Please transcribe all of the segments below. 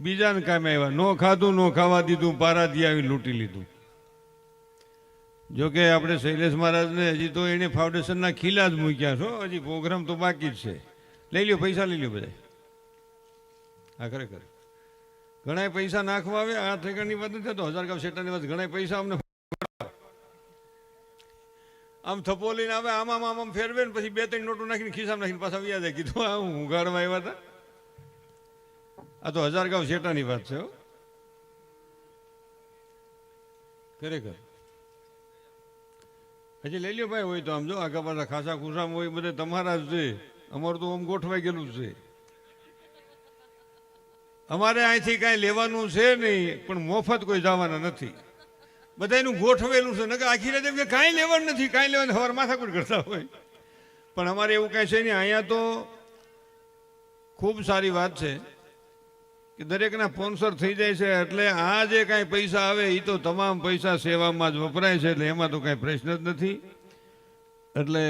બીજાને કામે આવ્યા. નો ખાધું નો ખાવા દીધું, પારાથી આવી લૂંટી લીધું. જોકે આપણે શૈલેષ મહારાજને હજી તો એને ફાઉન્ડેશનના ખીલા જ મૂક્યા છો, હજી પ્રોગ્રામ તો બાકી જ છે. લઈ લ્યો પૈસા, લઈ લ્યો બધા. હા ખરેખર ઘણા પૈસા નાખવા આવે. આ ઠેકાણની વાત નથી થતો, હજારગાંવ શેટાની વાત. ઘણા પૈસા અમને આમ થપ્પો લઈને આવે, આમ આમ ફેરવે ને પછી 2-3 નોટો નાખીને ખિસ્સામાં નાખીને પાછા વ્યા જાય. કીધું આ હું ઉગાડવા આવ્યા હતા. આ તો હજારગાંવ શેટાની વાત છે. ખરેખર હજી લઈ લ્યો ભાઈ. હોય તો આમ જો આગા પાછા ખાસા ખુશામાં હોય બધે તમારા જ છે. અમારું તો આમ ગોઠવાઈ ગયેલું છે. અમારે અહીંથી કાંઈ લેવાનું છે નહીં, પણ મફત કોઈ જવાના નથી. બધાનું ગોઠવેલું છે. નકર આખી રાત એમ કે કાંઈ લેવાનું નથી, કાંઈ લેવાનું, સવાર માથાકૂટ કરતા હોય. પણ અમારે એવું કાંઈ છે નહીં. અહીંયા તો ખૂબ સારી વાત છે કે દરેકના સ્પોન્સર થઈ જાય છે. એટલે આ જે કાંઈ પૈસા આવે એ તો તમામ પૈસા સેવામાં જ વપરાય છે. એટલે એમાં તો કાંઈ પ્રશ્ન જ નથી. એટલે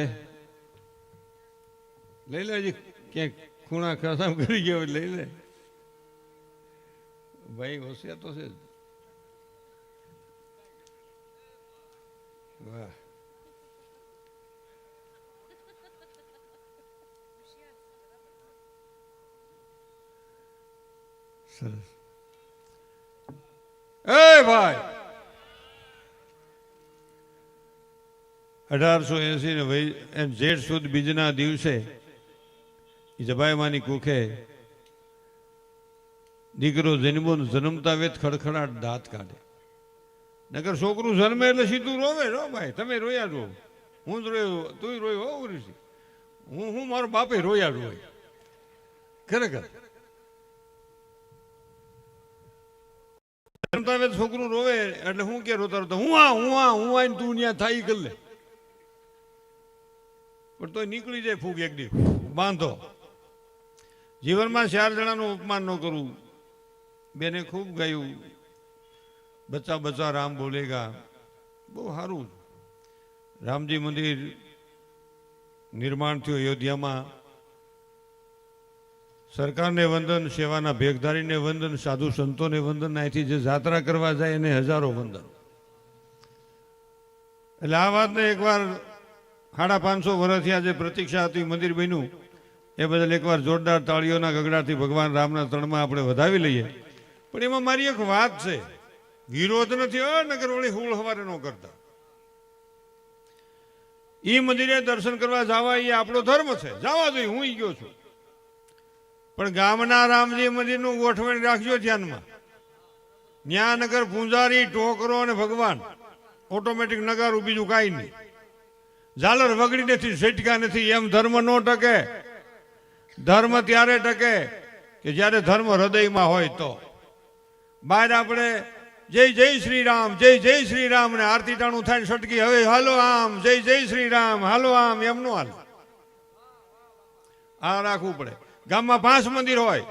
લઈ લે. હજી ક્યાંક ખૂણા ખસામ કરી ગયો લઈ લે ભાઈ. હોશિયાર તો છે જ. વાહ સરસ. એ ભાઈ 1880 ને જેઠ સુદ બીજના દિવસે જબાઈમાની કુખે દીકરો જન્મતા વેત ખડખડાટ દાંત કાઢે. નગર છોકરું જન્મે એટલે સીધું રોવે. રો ભાઈ તમે રોયા રો, હું જ રોયો, તું રોયો. હો ઋષિ, હું મારો બાપે રોયા રોય. ખરેખર જન્મતા વેત છોકરું રોવે એટલે હું કે રોતા રોતા હું આઈને તું ત્યાં થાય કરી લે. પણ તોય નીકળી જાય ફૂગ એક દી બાંધો. જીવનમાં 4 જણાનું અપમાન ન કરવું. બેને ખૂબ ગાયું, બચ્ચા બચ્ચા રામ બોલેગા. બહુ સારું. રામજી મંદિર નિર્માણ થયું અયોધ્યામાં. સરકારને વંદન, સેવાના ભેગધારીને વંદન, સાધુ સંતોને વંદન, અહીંથી જે જાત્રા કરવા જાય એને હજારો વંદન. એટલે આ વાતને એકવાર 550 વર્ષથી આ જે પ્રતીક્ષા હતી મંદિર બન્યું એ બદલ એકવાર જોરદાર તાળીઓના ગગડાથી ભગવાન રામના તણમાં આપણે વધાવી લઈએ. પણ એમાં મારી એક વાત છે, વિરોધ નથી. નગર વળી હુળ હવારે ન કરતા. એ મંદિરે દર્શન કરવા જવા એ આપણો ધર્મ છે, જવા જોઈએ. હું ગયો છું. પણ ગામના રામજી મંદિરનું ગોઠવણ રાખજો ધ્યાનમાં. ન્યા નગર પૂંજારી, ટોકરો અને ભગવાન, ઓટોમેટિક નગારું, બીજું કાંઈ નહીં. ઝાલર વગડી નથી, સેટકા નથી. એમ ધર્મ ન ટકે. ધર્મ ત્યારે ટકે કે જ્યારે ધર્મ હૃદયમાં હોય તો. બહાર આપણે જય જય શ્રી રામ, જય જય શ્રી રામ ને આરતી ટાણું થાય ને સટકી હવે હાલો આમ, જય જય શ્રી રામ હાલો આમ, એમ નો હાલ. આ રાખવું પડે. ગામમાં 5 મંદિર હોય,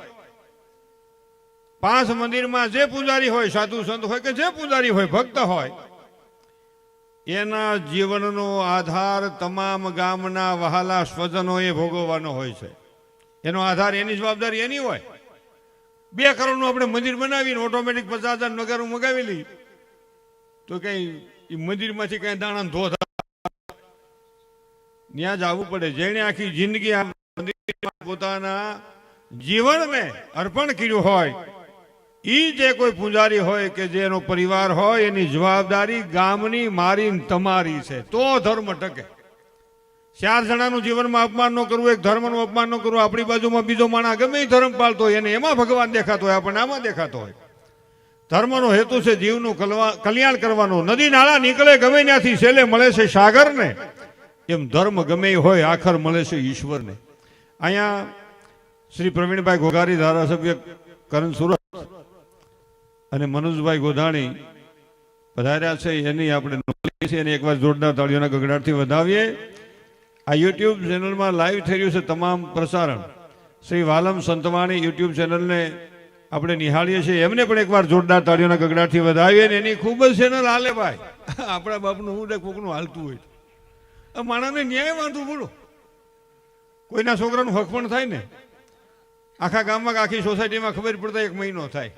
5 મંદિરમાં જે પૂજારી હોય, સાધુ સંત હોય કે જે પૂજારી હોય, ભક્ત હોય, એના જીવનનો આધાર તમામ ગામના વહાલા સ્વજનોએ ભોગવવાનો હોય છે. એનો આધાર, એની જવાબદારી એની હોય. 2 કરોડનું આપણે મંદિર બનાવીને ઓટોમેટિક 50,000 નગારું મગાવી લઈ તો કઈ મંદિરમાંથી કઈ દાણા ધોધ ત્યાં જ આવવું પડે. જેણે આખી જિંદગી આ મંદિરમાં પોતાના જીવનને અર્પણ કર્યું હોય, એ જે કોઈ પૂજારી હોય કે જે એનો પરિવાર હોય, એની જવાબદારી ગામની મારી તમારી છે. તો ધર્મ ટકે. 4 જણાનું જીવનમાં અપમાન ન કરવું, એક ધર્મનું અપમાન ન કરવું. આપણી બાજુમાં બીજો માણસ ગમે એ ધર્મ પાળતો હોય એને એમાં ભગવાન દેખાતો હોય, આપણને આમાં દેખાતો હોય. ધર્મનો હેતુ છે જીવનું કલ્યાણ કરવાનું. નદી નાળા નીકળે ગમે ત્યાંથી, છેલ્લે મળે છે સાગરને. એમ ધર્મ ગમે હોય આખર મળે છે ઈશ્વરને. અહીંયા શ્રી પ્રવીણભાઈ ઘોઘારી, ધારાસભ્ય કરણ સુરત અને મનોજભાઈ ગોધાણી પધાર્યા છે. એની આપણે નોંધ છે. એને એકવાર જોરદાર તાળીઓના ગગડાટથી વધાવીએ. આ યુટ્યુબ ચેનલમાં લાઈવ થઈ રહ્યું છે તમામ પ્રસારણ. શ્રી વાલમ સંતવાણી યુટ્યુબ ચેનલને આપણે નિહાળીએ છીએ. એમને પણ એકવાર જોરદાર તાળીઓના ગગડાટથી વધાવીએ. ને એની ખૂબ જ ચેનલ હાલે ભાઈ. આપણા બાપનું હું કોકનું હાલતું હોય, માણસને ન્યાય વાંધું બોલો. કોઈના છોકરાનું હક પણ થાય ને. આખા ગામમાં આખી સોસાયટીમાં ખબર પડતા 1 મહિનો થાય.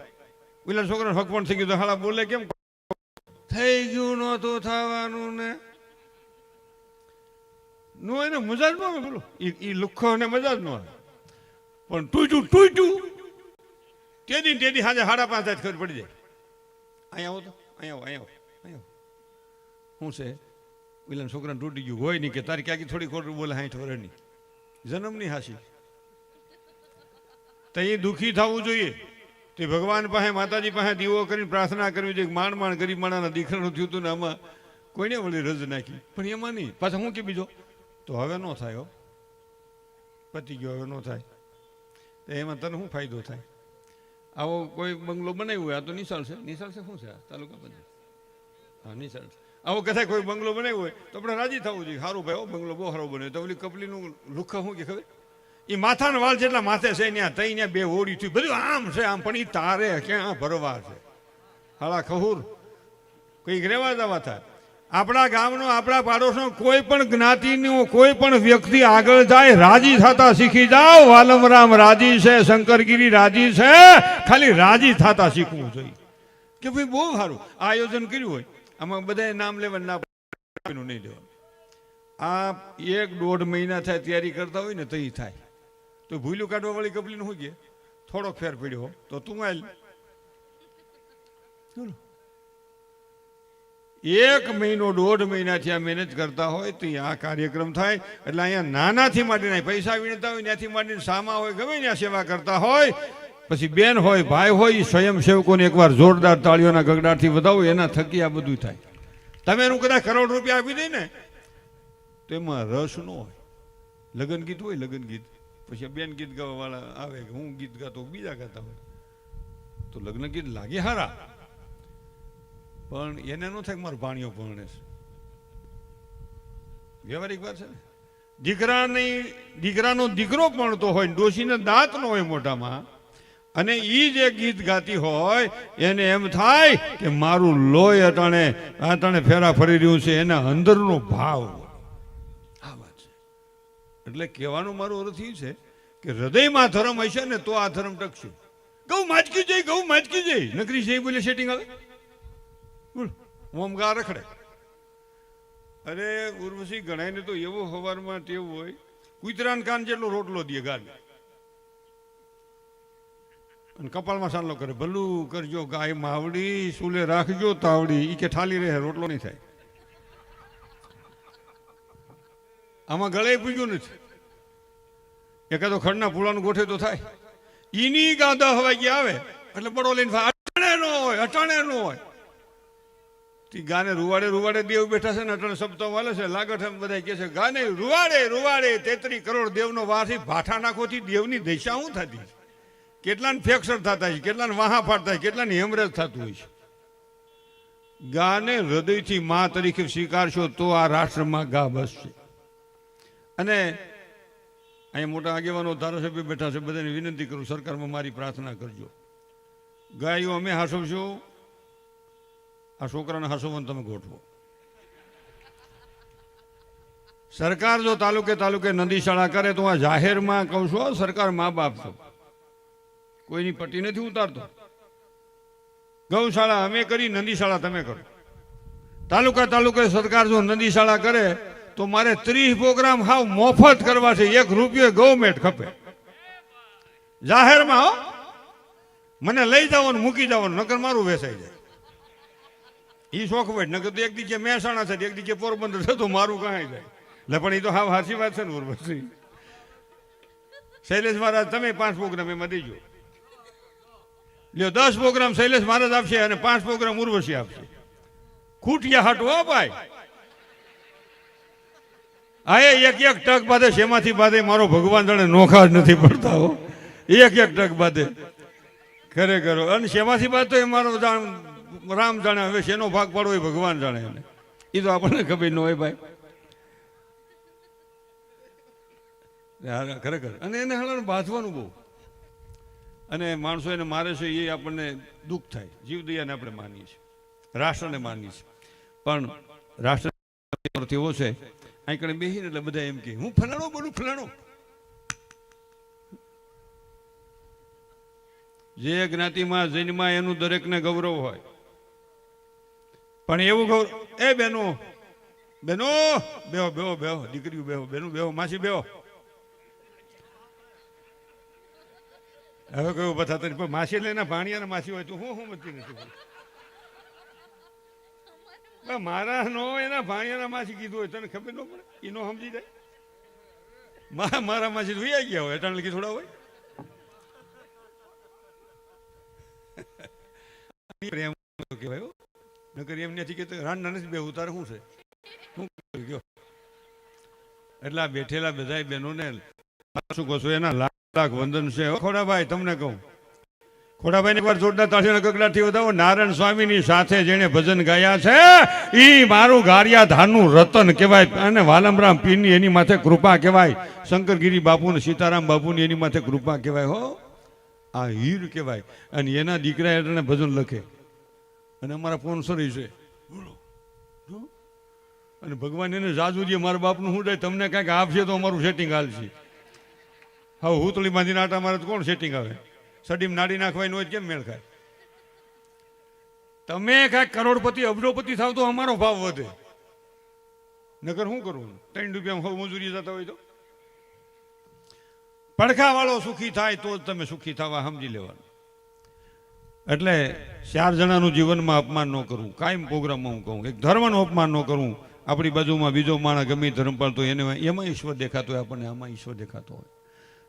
પેલા છોકરાને હકપણ થઈ ગયું તો હાલા બોલે કેમ થઈ ગયું નહોતું થવાનું ને નો એને મજા જ ન આવે. બોલો એ લુખ્ખો ને મજા જ ન આવે. પણ તૂટ્યું તેદી સાંજે 5:30 ખબર પડી જાય. અહીંયા આવો તો અહીંયા આવો શું છે પેલા છોકરાને તૂટી ગયું હોય નહીં કે તારી ક્યાંક થોડી ખોટું બોલે 60 વર્ષની જન્મની હાસી. તો એ દુઃખી થવું જોઈએ. તે ભગવાન પાસે માતાજી પાસે દીવો કરીને પ્રાર્થના કરવી જોઈએ. માંડ ગરીબ માણાના દીકરાનું થયું હતું ને આમાં કોઈને વળી રજ નાખી. પણ એમાં નહીં. પાછા હું કે બીજો તો હવે ન થાય. પતી ગયો હવે ન થાય. તો એમાં તને શું ફાયદો થાય? આવો કોઈ બંગલો બનાવ્યો હોય, આ તો નિશાળ છે શું છે તાલુકા પંચાયત? હા નિશાળ છે. આવો કદાચ કોઈ બંગલો બનાવ્યો હોય તો આપણે રાજી થવું જોઈએ. સારું ભાઈ બંગલો બહુ સારો બન્યો. તો ઓલી કપલીનું લુખ્ખા શું કે ખબર? એ માથાના વાળ જેટલા માથે છે ત્યાં 2 ઓડી થયું બધું આમ છે આમ, પણ એ તારે ક્યાં ભરવા છે? હાલા ખહુર કંઈક રેવા દવા થાય. આપણા ગામનો આપણા પાડોશનો કોઈ પણ જ્ઞાતિનો કોઈ પણ વ્યક્તિ આગળ જાય રાજી થતા શીખી જાઓ. વાલમરામ રાજી છે, શંકરગીરી રાજી છે, ખાલી રાજી થતા શીખવું જોઈએ કે ભાઈ બહુ સારું આયોજન કર્યું હોય. આમાં બધાએ નામ લેવા ના નહીં લેવાનું. આ 1-1.5 મહિના થાય તૈયારી કરતા હોય ને તો એ થાય. તો ભૂલ્યું કાઢવા વાળી કપલીનું શું કે થોડોક ફેર પડ્યો તો તું આલ 1 મહિનો 1.5 મહિનાથી આ મહેનત કરતા હોય તો આ કાર્યક્રમ થાય. એટલે અહીંયા નાનાથી માંડીને પૈસા વીણતા હોય ત્યાંથી માંડીને સામા હોય ગમે ત્યાં સેવા કરતા હોય. પછી બેન હોય ભાઈ હોય સ્વયંસેવકોને એકવાર જોરદાર તાળીઓના ગગડાટથી વધાવો. એના થકી આ બધું થાય. તમે એનું કદાચ કરોડ રૂપિયા આપી દે ને તો એમાં રસ ન હોય. લગ્ન ગીત હોય લગ્ન ગીત, પછી બેન ગીત ગાવા વાળા આવે કે હું ગીત ગાતો બીજા ગાતા હોય તો લગ્ન ગીત લાગે હારા, પણ એને ન થાય મારો ભાણિયો ભણે છે. વ્યવહારિક વાત છે ને. દીકરાનો દીકરો ભણતો હોય, ડોશીને દાંત ન હોય મોઢામાં, અને એ જે ગીત ગાતી હોય એને એમ થાય કે મારું લોહી અટાણે ફેરા ફરી રહ્યું છે. એના અંદરનો ભાવ આ વાત છે. એટલે કહેવાનું મારું અર્થ એ છે કે હૃદયમાં ધર્મ હશે ને તો આ ધર્મ ટકશે. ગૌ માચકી જઈ નકરી જઈ બોલે સેટિંગ આવે ઓમ ગા રખડે. અરે ઉર્વશી ગણાયને તો એવો સવારમાં ટેવ હોય કુતરાન કાન જેટલો રોટલો દે ગાને અને કપાળમાં સાંડલો કરે. ભલું કરજો ગાય માવડી, સુલે રાખજો તાવડી. ઈ કે ઠાલી રહે રોટલો નહીં થાય. આમાં ગળે પૂગ્યું નથી. એકાદો ખડના પૂળાનું ગોઠે તો થાય. ઈની ગાદા હવાઈ આવે એટલે બડો લઈને અટાણે ન હોય. ગાને રૂવાડે દેવ બેઠા છે ને અટાણે સપ્તાહ વાલે છે લાગત બધા કે છે ગાને રૂવાડે 33 કરોડ દેવનો વારથી ભાઠા નાખોથી દેવની દશા શું થતી? કેટલાને ફ્રેક્ચર થતા છે, કેટલાને વાહા ફાટતા છે, કેટલાને હેમરેજ થતું હોય છે. ગાને હૃદયથી મા તરીકે સ્વીકારશો તો આ રાષ્ટ્રમાં ગા બસશે. અને અહીંયા મોટા આગેવાનો ધારાસભ્ય બેઠા છે, બધાને વિનંતી કરું સરકારમાં મારી પ્રાર્થના કરજો. ગાયો અમે હાસવશું, આ છોકરાને હાસવવાનું તમે ગોઠવો. સરકાર જો તાલુકે નદીશાળા કરે તો આ જાહેરમાં કહું છું સરકાર મા બાપ છો, કોઈની પટ્ટી નથી ઉતારતો. ગૌશાળા અમે કરી, નદીશાળા તમે કરો. તાલુકે સરકાર જો નદીશાળા કરે તો મારે 30 પ્રોગ્રામ હાવ મોફત કરવા છે. 1 રૂપિયો ગવર્મેન્ટ ખપે જાહેરમાં. હો મને લઈ જવાનું મૂકી જવાનું, નકર મારું વેસાઈ જાય. એ શોખ હોય નકર તો એક દીકે મહેસાણા છે, એક દીકે પોરબંદર છે, તો મારું કાંઈ જાય. એટલે પણ એ તો હાવ સાચી વાત છે ને. ઉર્વશી શૈલેષ મહારાજ તમે 5 પ્રોગ્રામ એમાં દેજો. લ્યો 10 પ્રોગ્રામ શૈલેષ મહારાજ આપશે અને 5 પ્રોગ્રામ ઉર્વશી આપશે. ખૂટિયા હટવો ભાઈ. આ એક ટક બાદે શેમાંથી બાદે મારો ભગવાન જાણે નોખા જ નથી પડતા. હો એક ટક બાદે ખરેખર. અને શેમાંથી બાદ તો એ મારો રામ જાણે. હવે શેનો ભાગ પાડવો એ ભગવાન જાણે. એને એ તો આપણને ખબર ન હોય ભાઈ. ખરેખર. અને એને હળવાનું બાંધવાનું બહુ. અને માણસો એને મારે છે એ આપણને દુઃખ થાય. જીવદયાને આપણે માનીએ છીએ, રાષ્ટ્રને માનીએ છીએ, પણ રાષ્ટ્ર એવો છે અહીં કણે બેસીને એટલે બધા એમ કે હું ફલાણો બોલું ફલાણો. જે જ્ઞાતિમાં જન્મા એનું દરેકને ગૌરવ હોય, પણ એવું ગૌરવ એ બેનો બેનો બેહો બેહો બેહો દીકરીઓ બેહો બેનું બેહો માસી બેહો. હવે કયું બધા પણ માસી લઈને ભાણિયા માસી હોય તો હું મતી નથી. મારા નો એના ભાણિયાના માસી કીધું હોય તને ખબર ન પડે, એનો સમજી જાય. મારા માસી ધોઈ ગયા હોય એટલે લખી થોડા હોય. પ્રેમ કહેવાય નકર એમ નથી કેતો રાંડા નથી બે ઉતાર શું છે શું ગયો. એટલે આ બેઠેલા બધા બહેનોને શું કહો છો એના લાખ લાખ વંદન છે. ખોડાભાઈ તમને કહું, ખોડાભાઈ એકવાર જોરદાર તાળીઓના ગગડાથી વધાવો. નારાયણ સ્વામીની સાથે જેને ભજન ગાયા છે ઈ મારું ગારિયા ધાનનું રતન કહેવાય, અને વાલમરામ પીરની એની માથે કૃપા કહેવાય, શંકરગીરી બાપુ ને સીતારામ બાપુની એની માથે કૃપા કહેવાય. હો આ હીર કહેવાય. અને એના દીકરા એને ભજન લખે અને અમારા સ્પોન્સર છે. અને ભગવાન એને જાજુજી મારા બાપનું શું થાય તમને કાંઈક આપશે તો અમારું સેટિંગ હાલશે. હવે હુતળી બાંધીને આટા મારે તો કોણ સેટિંગ આવે? સડીમ નાડી નાખવાની હોય કેમ મેળ ખાય? તમે કાંઈક કરોડપતિ અબજોપતિ થાવ તો અમારો ભાવ વધે, નકર શું કરવું? 3 રૂપિયા મજૂરી જતા હોય તો પડખા વાળો સુખી થાય તો જ તમે સુખી થવા સમજી લેવાનું. એટલે 4 જણાનું જીવનમાં અપમાન ન કરવું. કાયમ પ્રોગ્રામમાં હું કહું એક ધર્મનું અપમાન ન કરવું. આપણી બાજુમાં બીજો માણસ ગમે ધર્મ પાળતો એને એમાં ઈશ્વર દેખાતો હોય, આપણને આમાં ઈશ્વર દેખાતો હોય.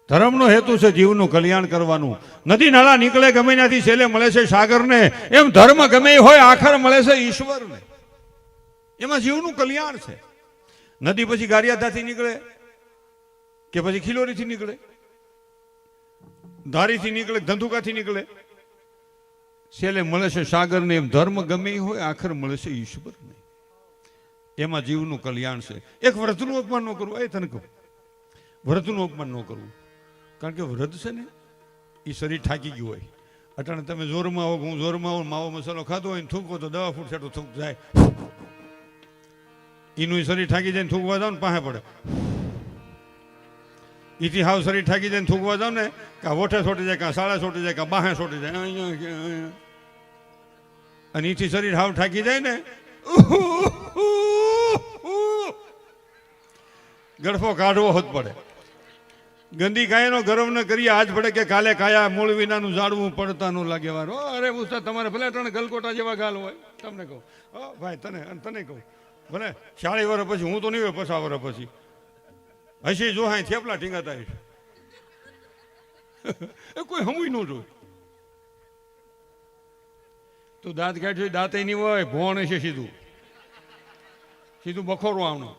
ધર્મનો હેતુ છે જીવનું કલ્યાણ કરવાનું. નદી નાળા નીકળે ગમે ત્યાંથી છેલ્લે મળે છે સાગરને, એમ ધર્મ ગમે હોય આખર મળે છે ઈશ્વરને. એમાં જીવનું કલ્યાણ છે. નદી પછી ગારિયાધાથી નીકળે કે પછી ખિલોરીથી નીકળે, ધારીથી નીકળે, ધંધુકાથી નીકળે, છેલ્લે મળે છે સાગરને. એમ ધર્મ ગમે હોય આખર મળે છે ઈશ્વરને. એમાં જીવનું કલ્યાણ છે. એક વ્રતનું અપમાન ન કરવું. એ તને કહું વ્રતનું અપમાન ન કરવું. કારણ કે વ્રત છે ને એ શરીર થાકી ગયું હોય. અટાણે તમે જોરમાં આવો, હું જોરમાં આવું, માવો મસાલો ખાધો હોય ને થૂકો તો દવા ફૂટ છેટો થૂક જાય. એનું શરીર થાકી જાય ને થૂકવા જાવ ને પાસે પડે. એથી હાવ શરીર થાકી જાય ને થૂકવા જાવ ને કાં ઓઠે છોટી જાય, કાં સાડા છોટી જાય, કાં બાહે છોટી જાય. અને એથી શરીર હાવ થાકી જાય ને ગળફો કાઢવો હોત પડે. ગંદી ગાયનો ગરમ ન કરીએ આજ પડે કે કાલે કાયા મૂળ વિનાનું જાળવું પડતા નું લાગે વાર. અરે ઉસ્તાદ તમારે ભલે ત્રણ ગલકોટા જેવા ગાલ હોય. તમને કહું ભાઈ તને કહું ભલે 40 વર્ષ પછી હું તો નહીં હોય 50 વર્ષ પછી હસી જો હા થેપલા ઠીંગાતા કોઈ હમુય ન જોય. તો દાંત કાઢ્યો દાંત નહીં હોય ભોણ છે સીધું સીધું બખોરું આવનું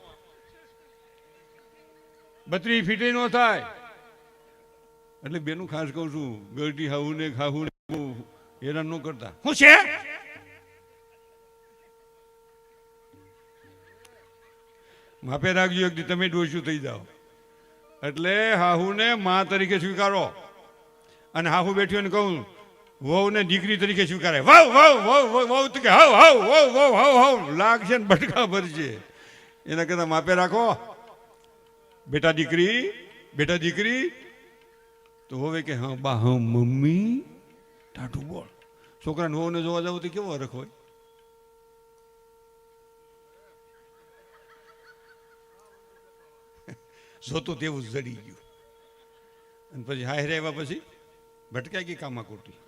32 ફીટે નો થાય. એટલે બેનું ખાસ કહું છું ગળટી ખાવું ને ખાવું હેરાન ન કરતા. શું છે માપે રાખજો એક તમે ડોસ્યું થઈ જાઓ. એટલે હાહુને માં તરીકે સ્વીકારો અને હાહુ બેઠ્યો ને કહું વહુ ને દીકરી તરીકે સ્વીકારે. વાવ વાવ વાવ વાવ તો કે હાવ હાવ વાવ વાવ હાવ હાવ લાગશે ને બટકા ભરશે. એના કરતા માપે રાખો. બેટા દીકરી તો હવે કે હા બા હા મમ્મી ટાટું બોલ. છોકરાને વહુને જોવા જાવ તો કેવો હરખ હોય. જોતું તેવું જડી ગયું. અને પછી હારે આવ્યા પછી ભટકાઈ ગઈ કામા કોટી.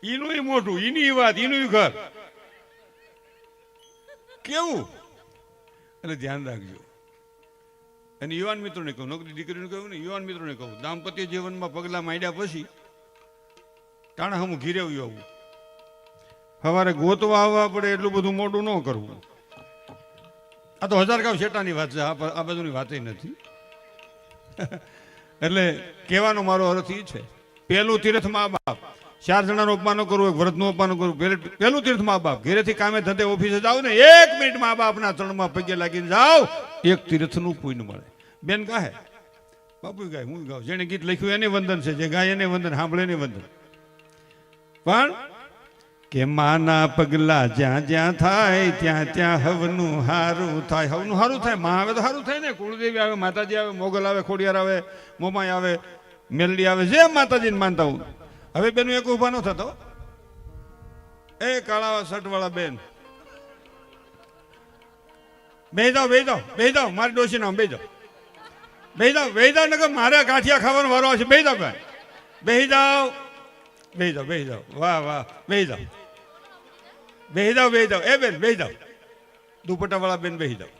એનું મોટું એની વાત એનું ઘર કેવું. એટલે ધ્યાન રાખજો. અને યુવાન મિત્રોને કહું, નોકરી દીકરીને કહું ને યુવાન મિત્રોને કહું, દાંપત્ય જીવનમાં પગલાં માંડ્યા પછી ટાણા હમું ઘીરે આવું. સવારે ગોતવા આવવા પડે એટલું બધું મોટું ન કરવું. આ તો 1000 ગાવ શેટાની વાત છે, આ બાજુની વાત નથી. એટલે કહેવાનો મારો અર્થ એ છે પહેલું તીર્થ મા બાપ. 4 જણાનું અપમાન ન કરવું, એક વ્રતનું અપમાન ન કરવું. પહેલું તીર્થ મા બાપ. ઘરેથી કામે ધંધે ઓફિસે જાઓ ને 1 મિનિટ મા બાપના ચરણમાં પગે લાગીને જાઓ, એક તીર્થનું પુણ્ય મળે. બેન ગાહે બાપુ ગાય હું ગાઉં. જેને ગીત લખ્યું એને વંદન છે, જે ગાય એને વંદન, સાંભળે એને વંદન. પણ કે માના પગલા જ્યાં જ્યાં થાય ત્યાં ત્યાં હવનું હારું થાય. હવનું હારું થાય. માં આવે તો હારું થાય ને. કુળદેવી આવે, માતાજી આવે, મોગલ આવે, ખોડિયાર આવે, મોમાઈ આવે, મેલડી આવે જે માતાજીને માનતા હું. હવે બેન એક ઉભા ન થતો. એ કાળા શર્ટ વાળા બેન બે જાઓ મારી ડોશી નામ બે જાઓ ને મારે ગાંઠિયા ખાવાનો વારો આવશે. બે જાઓ વાહ બે જાઓ એ બેન બે જાઓ દુપટ્ટા વાળા બેન બે જાઓ.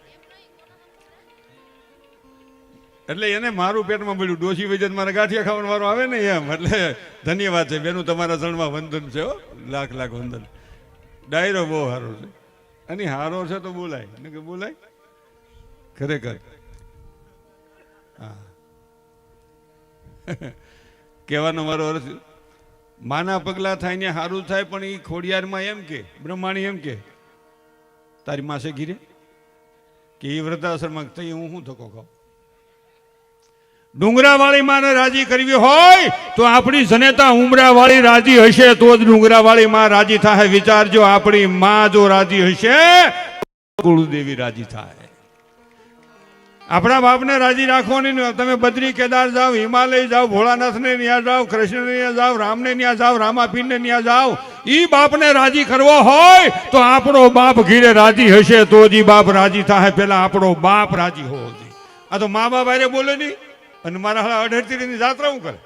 એટલે એને મારું પેટમાં મળ્યું ડોશી વૈજત મારે ગાંઠિયા ખાવાનો વારો આવે ને એમ. એટલે ધન્યવાદ છે બેનું, તમારા ચરણમાં વંદન છે. લાખ વંદન. ડાયરો બહુ સારો છે અને હારો છે તો બોલાય ને કે બોલાય ખરેખર. હા કહેવાનો મારો અર્થ માના પગલા થાય ને સારું થાય, પણ એ ખોડિયારમાં એમ કે બ્રહ્માણી એમ કે તારી માસે ઘીરે કે એ વૃદ્ધાશ્રમમાં થઈ હું શું ધક્કો ખાઉં. ડુંગરાવાળી માને રાજી કરવી હોય તો આપણી જનેતા ઉમરાવાળી રાજી હશે તો જ ડુંગરાવાળી માં રાજી થાય. વિચારજો, આપણી માં જો રાજી હશે કુળદેવી રાજી થાય. આપણા બાપને રાજી રાખવાની. તમે બદ્રી કેદાર જાઓ, હિમાલય જાઓ, ભોળાનાથને ત્યાં જાઓ, કૃષ્ણને ત્યાં જાઓ, રામને ત્યાં જાઓ, રામાપીરને ત્યાં જાઓ. ઈ બાપને રાજી કરવો હોય તો આપણો બાપ ઘીરે રાજી હશે તો જ ઈ બાપ રાજી થાય. પેલા આપણો બાપ રાજી હોવો જોઈએ. આ તો મા બાપ આરે બોલે નહીં અને મારા હાલા 18 જાત્રા હું કરે.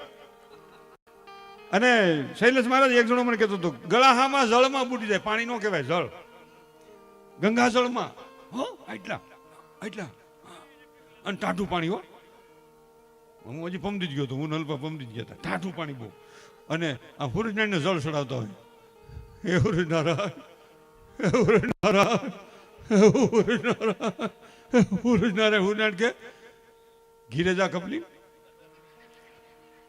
અને શૈલેષ મહારાજ એક જણો મને કહેતો હતો ગળાહામાં જળમાં બુડી જાય. પાણી નો કહેવાય, જળ ગંગા જળમાં એટલા અને ટાઢું પાણી હો. હું હજી પમદી જ ગયો હતો, હું નલપા પમદી જ ગયા હતા. ટાઢું પાણી બહુ. અને આ હુરજનારાયણને જળ ચડાવતા હોય એ હુરજનારાયણ કે ઘીરે જા કપલી.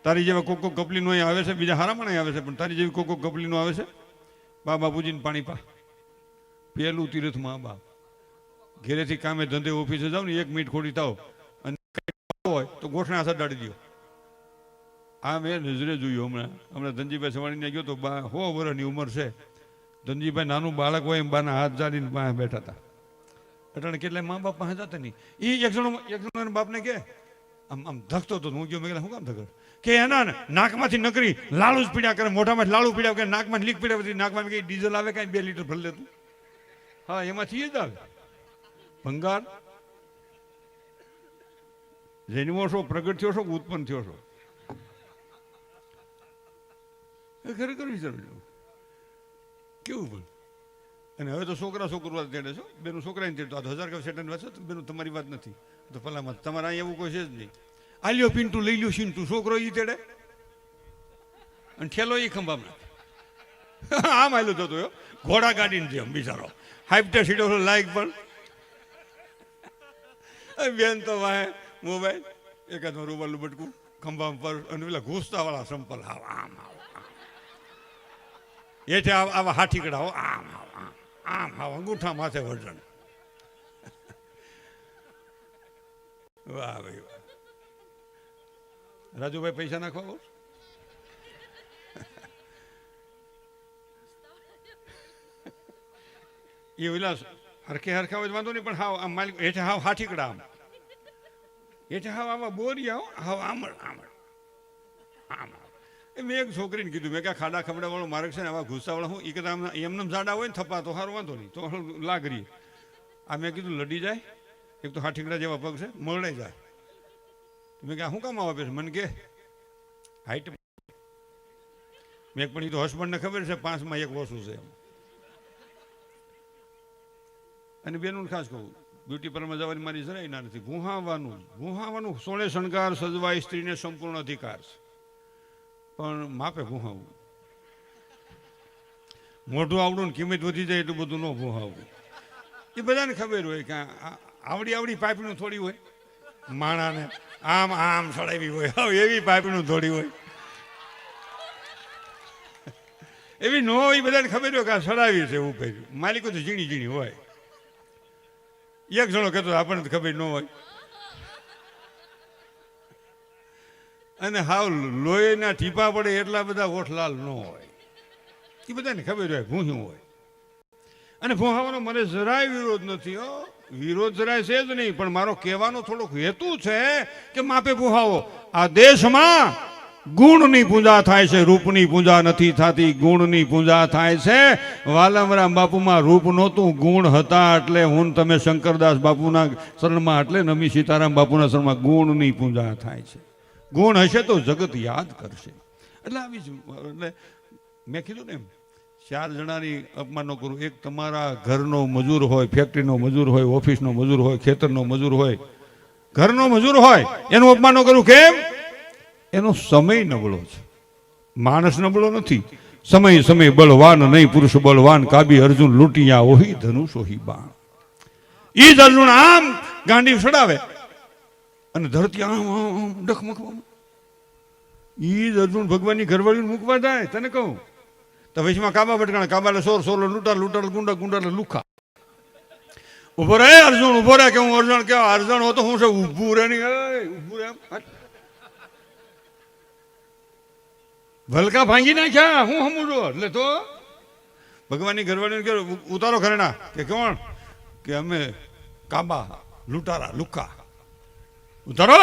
તારી જેવા કોક કપલી નો આવે છે, બીજા હારા પણ આવે છે, પણ તારી જેવી કોક કપલી નો આવે છે. બા બાપુજીને પાણી પા. પેલું તીર્થ માં બાપ. ઘેરેથી કામે ધંધે ઓફિસે જાવ ને 1 મિનિટ ખોટી થાવ અને હોય તો ગોઠણે હાથ અડાડી દો. આ મેં નજરે જોયું. હમણાં ધનજીભાઈ સવાણીને ગયો તો 100 વર્ષની ઉંમર છે. ધનજીભાઈ નાનું બાળક હોય એમ બાના હાથ જાડીને પાસે બેઠા હતા. એટલે કેટલાય મા બાપ પાસે જતા નહીં. એ એક જણો બાપને કે આમ ધકતો હતો. હું ગયો, મેં શું કામ ધકડ કે એના નાકમાંથી નકરી લાલુ જ પીડ્યા કરે, મોઢામાં લાલુ પીડ્યા કરે, નાકમાં લીક પીડ્યા, નાકમાં કઈ ડીઝલ આવે કઈ 2 લીટર ભરી લેતું. હા એમાંથી જ આવે ભંગાર. જન્મો છો, પ્રગટ થયો છો, ઉત્પન્ન થયો છો. ખરેખર વિચારજો કેવું બોલ. અને હવે તો છોકરો તેડે છો બેનું, છોકરાને તેડતો. આ તો 1000 કપ સેટન વાત છે બેનું, તમારી વાત નથી. તો ભલામાં તમારે અહીં એવું કોઈ છે જ નહીં. આલ્યો પિન્ટુ લઈ લ્યો સિન્ટુ, છોકરો ઈ તેડે અને ઠેલો ઈ ખંભામાં આમ આલ્યો થતો ઘોડા ગાડીને જેમ બિચારો. હાઈપટા સીટો લાયક પણ બેન તો વાહે મોબાઈલ એકાદમાં રૂબાલું બટકું ખંભા પર અને પેલા ઘૂસતા વાળા સંપલ આમ એઠે આવા હાથીકડા હો આમ અંગૂઠા માથે વર્જન. વાહ ભાઈ વાહ. રાજુભાઈ પૈસા નાખવા એ વિલાસ હરખા હોય વાંધો નહીં, પણ હાવ આમ માલિક હેઠે હાવ હાથીકડા આમ હેઠે હાવ આવા બોરિયા હાવ આમળ મેં એક છોકરીને કીધું, મેં ક્યાં ખાડા ખબડા વાળો માર્ગ છે ને આવા ગુસ્સાવાળા હું એ કદાચ એમને જાડા હોય ને થપા તો સારું વાંધો નહીં, તો લાગરી. આ મેં કીધું લડી જાય, એક તો હાથીકડા જેવા પગ છે, મળે જાય. મેં ક્યાં શું કામ આવે છે મને કે હાઈટ. મેં પણ એ તો હસબન્ડને ખબર છે 5 માં 1 ઓછું છે એમ. અને બેનું ખાસ કહું, બ્યુટી પાર્લરમાં જવાની મારી જરાય ના નથી. ગુહાવાનું સોળે શણગાર સજવાય સ્ત્રીને સંપૂર્ણ અધિકાર છે, પણ માપે ગુહાવું. મોઢું આવડું ને કિંમત વધી જાય એટલું બધું ન ગુહાવું. એ બધાને ખબર હોય કે આવડી પાઇપનું થોડી હોય, માણાને આમ સડાવી હોય, એવી પાઇપનું થોડી હોય, એવી ન હોય. બધાને ખબર હોય કે આ સડાવી છે એવું કર્યું. માલિકો તો ઝીણી હોય. એક જણો કહેતો આપણને ખબર ન હોય. અને હાવ લોહીના ટીપા પડે એટલા બધા ઓઠ લાલ ન હોય. એ બધાને ખબર હોય ભૂંયું હોય. અને ભૂહાવાનો મને જરાય વિરોધ નથી હો, વિરોધ જરાય છે જ નહીં. પણ મારો કહેવાનો થોડોક હેતુ છે કે માપે ભૂહાવો. આ દેશમાં ગુણની પૂજા થાય છે, રૂપની પૂજા નથી થતી, ગુણની પૂજા થાય છે. વાલમરામ બાપુમાં રૂપ નહોતું, ગુણ હતા. એટલે હું તમે શંકરદાસ બાપુના શરણમાં, એટલે નમી સીતારામ બાપુના શરણમાં ગુણની પૂજા થાય છે. ગુણ હશે તો જગત યાદ કરશે. એટલે આવી એટલે મેં કીધું ને એમ 4 જણાની અપમાન ન કરું. એક તમારા ઘરનો મજૂર હોય, ફેક્ટરીનો મજૂર હોય, ઓફિસનો મજૂર હોય, ખેતરનો મજૂર હોય, ઘરનો મજૂર હોય, એનું અપમાન ન કરું. કેમ? એનો સમય નબળો છે. માણસ નબળો નથી. સમય સમય બળવાન નહીં, પુરુષ બળવાન. કાબી અર્જુન લૂંટિયા ઓહી ધનુષ ઓહી બાણ. ઈ જ અર્જુન આમ ગાંડી સડાવે અને ધરતી આમ ડખમખવામાં. ઈ જ અર્જુન ભગવાનની ઘરવાળીને મૂકવા જાય. તને કહું તો વૈશમાં કાબા ભટકાણા, કાબાલે સોર સોર લૂંટાર લૂંટાર ગુંડા ગુંડા લુખા. ઉભો રહે અર્જુન, ઉભો રહે. કે હું અર્જુન કેવા અર્જુન હો તો હું છે ઉભું રહે નહીં, ઉભું રહે. ભલકા ભાંગી નાખ્યા. હું સમજો એટલે તો ભગવાનની ઘરવાળીને કે ઉતારો ઘરેણા. કે કોણ? કે અમે કાબા લૂંટારા લુખા. ઉતારો.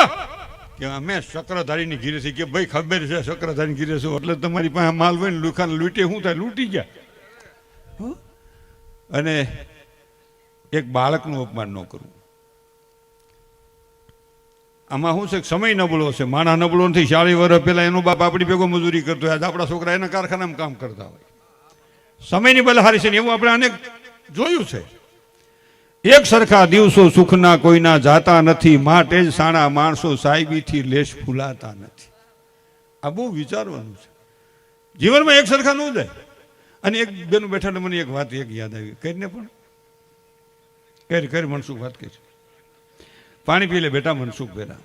કે અમે ચક્રધારીની ઘીરે છીએ. કે ભાઈ ખબર છે ચક્રધારીની ઘીરે છું એટલે તમારી પાસે માલ હોય ને લુખાને લૂંટે શું થાય? લૂંટી ગયા. અને એક બાળકનું અપમાન ન કરવું. આમાં શું છે? સમય નબળો છે, માણસ નબળો નથી. 40 વર્ષ પહેલા એનો બાપ આપણી ભેગો મજૂરી કરતો હોય, આજે આપણા છોકરા એના કારખાનામાં કામ કરતા હોય. સમયની બલહારી છે ને એવું આપણે આને જોયું છે. એક સરખા દિવસો સુખના કોઈના જાતા નથી, માટે જ સાણા માણસો સાહેબીથી લેશ ફૂલાતા નથી. આ બહુ વિચારવાનું છે. જીવનમાં એક સરખા ન જાય. અને એક બેનું બેઠા મને એક વાત એક યાદ આવી. કરીને પણ કરી મનસુખ વાત કરી. પાણી પી લે બેટા મનસુખ પેલા.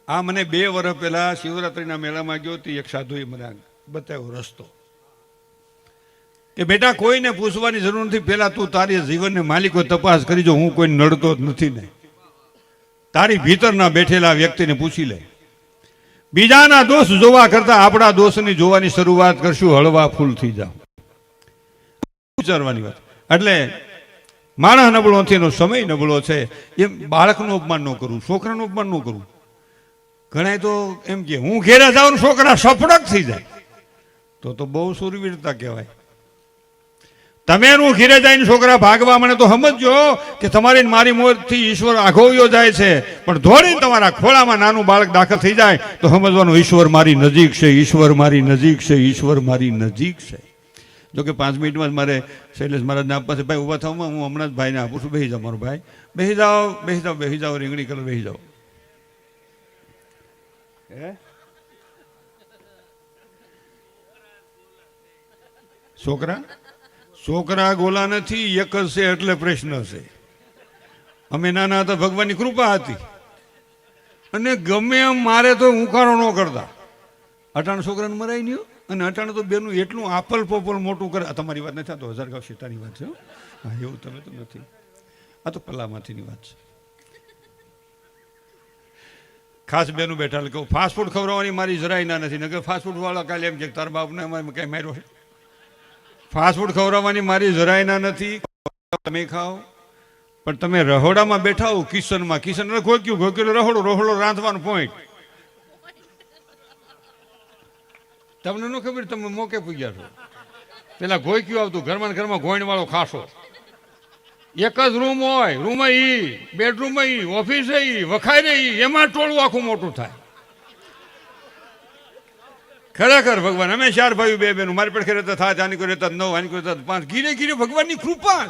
આ મને 2 વર્ષ પહેલા શિવરાત્રીના મેળામાં ગયો હતી. એક સાધુએ મને બતાવ્યો રસ્તો કે બેટા કોઈને પૂછવાની જરૂર નથી. પેલા તું તારી જીવનને માલિકો તપાસ કરી જો. હું કોઈ નડતો જ નથી ને. તારી ભીતરના બેઠેલા વ્યક્તિને પૂછી લે. બીજાના દોષ જોવા કરતા આપણા દોષની જોવાની શરૂઆત કરશું, હળવા ફૂલ થઈ જાવ. વિચારવાની વાત. એટલે માણસ નબળો નથી, એનો સમય નબળો છે. એમ બાળકનું અપમાન ન કરવું, છોકરાનું અપમાન ન કરવું. ઘણા તો એમ કે હું ઘેરે જાઉં છોકરા સફળક થઈ જાય તો બહુ સુરવીરતા કહેવાય. તમે એનું ઘેરે જઈને છોકરા ભાગવા મને તો સમજો કે તમારી મારી મોરથી ઈશ્વર આઘોવ્યો જાય છે. પણ ધોળીને તમારા ખોળામાં નાનું બાળક દાખલ થઈ જાય તો સમજવાનું ઈશ્વર મારી નજીક છે, ઈશ્વર મારી નજીક છે, ઈશ્વર મારી નજીક છે. જોકે 5 મિનિટમાં જ મારે શૈલેષ મહારાજને આપવા છે. ભાઈ ઊભા થવામાં હું હમણાં જ ભાઈને આપું છું. બેસી જાઓ મારો ભાઈ, બેસી જાઓ, બેસી જાઓ, બેસી જાઓ. રીંગણી કલર બેસી જાઓ. છોકરા ગોલા નથી, એક જ છે એટલે પ્રશ્ન છે. અમે નાના હતા ભગવાનની કૃપા હતી અને ગમે એમ મારે તો ઉકાળો ન કરતા. અટાણ છોકરાને મરાઈ નહીં. અને અટાણે તો બેનું એટલું આપલ પોપલ મોટું કરે. તમારી વાત નથી, આ તો 1000 ગાંવ સીતાની વાત છે. હા એવું તમે તો નથી, આ તો પલ્લામાંથીની વાત છે. ખાસ બેનું બેઠા કહું ફાસ્ટફૂડ ખવડાવવાની મારી જરાય ના નથી. નકર ફાસ્ટફૂડ વાળા કાલે એમ કે તાર બાપને કઈ માર્યો છે. ફાસ્ટફૂડ ખવડાવવાની મારી જરાય ના નથી. તમે ખાઓ પણ તમે રહોડામાં બેઠા હો કિચનમાં, કિચન ગોક્યું ગોક્યું રહોડો, રહોડો રાંધવાનું પોઈન્ટ. તમને ન ખબર, તમે મોકે પૂગ્યા છો. પેલા ગોક્યું આવતું ઘરમાં ગોઈણ વાળો ખાસો. એક જ રૂમ હોય, રૂમ ઈ, બેડરૂમ ઈ, ઓફિસ ઈ, વખાઈ ઈ, એમાં ટોળું આખું મોટું થાય. ખરેખર ભગવાન અમે 4 ભાઈઓ 2 બહેનો. મારી પડખે રહેતા થાય, આની કોઈ રહેતા 9, આની કોઈ રહેતા 5. ગીરે ગીરે ભગવાનની કૃપા.